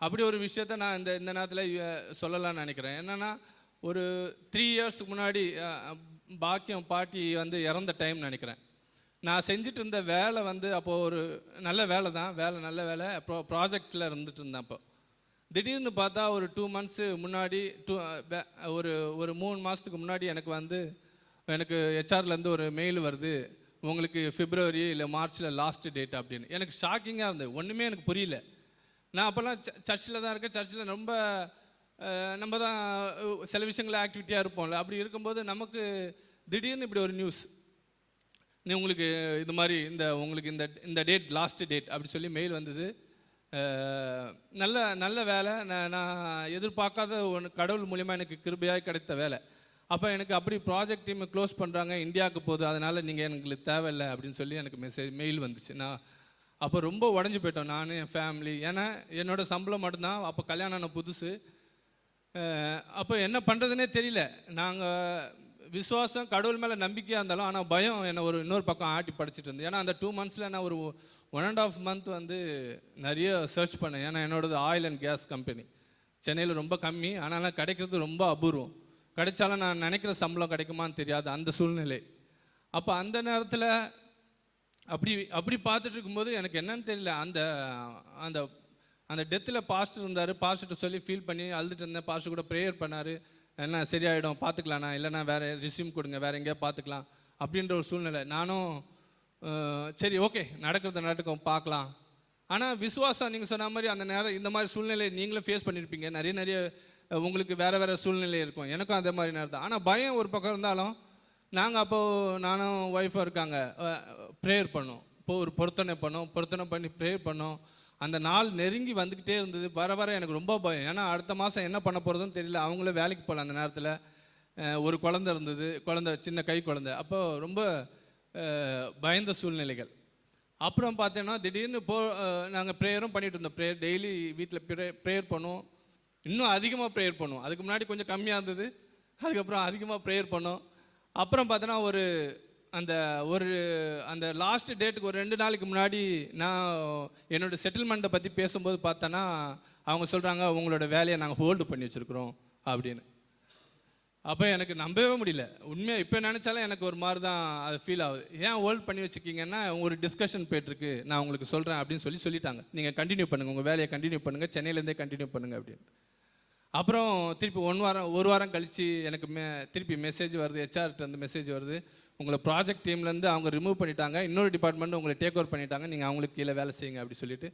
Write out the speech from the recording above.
அப்படி ஒரு விஷயத்த நான் இந்த நேரத்தில் சொல்லலாம்னு நினைக்கிறேன். என்னென்னா, ஒரு 3 இயர்ஸ்க்கு முன்னாடி பாக்கியம் பாட்டி வந்து இறந்த டைம் நினைக்கிறேன். நான் செஞ்சுட்டு இருந்த வேலை வந்து அப்போது ஒரு நல்ல வேலை தான், நல்ல வேலை. ப்ராஜெக்டில் இருந்துட்டு இருந்தேன். அப்போ திடீர்னு பார்த்தா ஒரு 2 மந்த்ஸு முன்னாடி ஒரு 3 மாதத்துக்கு முன்னாடி எனக்கு ஹெச்ஆர்லேருந்து ஒரு மெயில் வருது, உங்களுக்கு பிப்ரவரி இல்லை மார்ச்சில் லாஸ்ட் டேட் அப்படின்னு. எனக்கு ஷாக்கிங்காக இருந்தது, ஒன்றுமே எனக்கு புரியல. நான் அப்போல்லாம் சர்ச்சில் தான் இருக்கேன். சர்ச்சில் ரொம்ப நம்ம தான் சில விஷயங்களில் ஆக்டிவிட்டியாக இருப்போம்ல. அப்படி இருக்கும்போது நமக்கு திடீர்னு இப்படி ஒரு நியூஸ், உங்களுக்கு இது மாதிரி உங்களுக்கு இந்த டேட் லாஸ்ட் டேட் அப்படி சொல்லி மெயில் வந்தது. நல்ல வேலை, நான் எதிர்பார்க்காத கடவுள் மூலிமா எனக்கு கிருபையாக கிடைத்த வேலை. அப்போ எனக்கு அப்படி ப்ராஜெக்ட் டீம் க்ளோஸ் பண்ணுறாங்க, இந்தியாவுக்கு போகுது, அதனால் நீங்கள் எங்களுக்கு தேவையில்லை அப்படின்னு சொல்லி எனக்கு மெயில் வந்துச்சு. நான் அப்போ ரொம்ப உடஞ்சி போயிட்டோம், நான் என் ஃபேமிலி. ஏன்னா என்னோடய சம்பளம் மட்டும்தான். அப்போ கல்யாணம் ஆன புதுசு. அப்போ என்ன பண்ணுறதுனே தெரியல. நாங்கள் விசுவாசம் கடவுள் மேலே நம்பிக்கையாக இருந்தாலும், ஆனால் பயம் என்னை இன்னொரு பக்கம் ஆட்டி படிச்சுட்டு இருந்தேன். ஏன்னா அந்த 2 மந்த்ஸில் நான் ஒரு 1.5 மந்த் வந்து நிறைய சர்ச் பண்ணேன். ஏன்னா என்னோடது ஆயில் அண்ட் கேஸ் கம்பெனி சென்னையில் ரொம்ப கம்மி, ஆனாலும் கிடைக்கிறது ரொம்ப அபூர்வம். கிடைச்சாலும் நான் நினைக்கிற சம்பளம் கிடைக்குமான்னு தெரியாது அந்த சூழ்நிலை. அப்போ அந்த நேரத்தில் அப்படி பார்த்துட்டு இருக்கும்போது எனக்கு என்னன்னு தெரியல. அந்த அந்த டெத்தில் பாஸ்டர் இருந்தார். பாஸ்டர்கிட்ட சொல்லி ஃபீல் பண்ணி அழுதுட்டு இருந்தேன். பாஸ்டர் கூட ப்ரேயர் பண்ணார், என்ன சரியாயிடும், பார்த்துக்கலாண்ணா, இல்லைனா வேறு ரெஸ்யூம் கொடுங்க, வேறு எங்கேயா பார்த்துக்கலாம் அப்படின்ற ஒரு சூழ்நிலை. நானும் சரி ஓகே நடக்கும் பார்க்கலாம். ஆனால் விசுவாசம் நீங்கள் சொன்ன மாதிரி அந்த நேரம் இந்த மாதிரி சூழ்நிலை நீங்களும் ஃபேஸ் பண்ணியிருப்பீங்க. நிறைய உங்களுக்கு வேறு சூழ்நிலை இருக்கும். எனக்கும் அதே மாதிரி நேரம் தான். ஆனால் பயம் ஒரு பக்கம் இருந்தாலும் நாங்கள் நானும் ஒய்ஃபாக இருக்காங்க, ப்ரேயர் பண்ணோம். இப்போ ஒரு பொருத்தனை பண்ணி ப்ரேயர் பண்ணோம். அந்த நாள் நெருங்கி வந்துக்கிட்டே இருந்தது. வர எனக்கு ரொம்ப பயம். ஏன்னா அடுத்த மாதம் என்ன பண்ண போகிறதுன்னு தெரியல. அவங்களே வேலைக்கு போகல. அந்த நேரத்தில் ஒரு குழந்தை இருந்தது, சின்ன கை குழந்தை. அப்போ ரொம்ப பயந்த சூழ்நிலைகள். அப்புறம் பார்த்தோன்னா திடீர்னு நாங்கள் ப்ரேயரும் பண்ணிகிட்டு இருந்தோம். டெய்லி வீட்டில் ப்ரேயர் பண்ணுவோம். இன்னும் அதிகமாக ப்ரேயர் பண்ணுவோம். அதுக்கு முன்னாடி கொஞ்சம் கம்மியாக இருந்தது, அதுக்கப்புறம் அதிகமாக ப்ரேயர் பண்ணோம். அப்புறம் பார்த்தோன்னா அந்த லாஸ்ட் டேட்டுக்கு ஒரு 2 நாளைக்கு முன்னாடி நான் என்னோடய செட்டில்மெண்ட்டை பற்றி பேசும்போது பார்த்தோன்னா அவங்க சொல்கிறாங்க, உங்களோட வேலையை நாங்கள் ஹோல்டு பண்ணி வச்சுருக்குறோம் அப்படின்னு. அப்போ எனக்கு நம்பவே முடியல. உண்மையாக இப்போ நினச்சாலும் எனக்கு ஒரு மாதிரி தான் அது ஃபீல் ஆகுது. ஏன் ஹோல்ட் பண்ணி வச்சுக்கிங்கன்னா, ஒரு டிஸ்கஷன் போய்ட்டுருக்கு, நான் உங்களுக்கு சொல்கிறேன் அப்படின்னு சொல்லிட்டாங்க. நீங்கள் கண்டினியூ பண்ணுங்கள், உங்கள் வேலையை கண்டினியூ பண்ணுங்கள், சென்னையிலேருந்தே கண்டினியூ பண்ணுங்கள் அப்படின்னு. அப்புறம் திருப்பி ஒரு வாரம் கழித்து எனக்கு திருப்பி மெசேஜ் வருது, ஹெச்ஆர்கிட்ட மெசேஜ் வருது, உங்களை ப்ராஜெக்ட் டீம்லேருந்து அவங்க ரிமூவ் பண்ணிட்டாங்க, இன்னொரு டிபார்ட்மெண்ட் உங்களை டேக் ஓவர் பண்ணிட்டாங்க, நீங்கள் அவங்களுக்கு கீழே வேலை செய்யுங்க அப்படி சொல்லிட்டு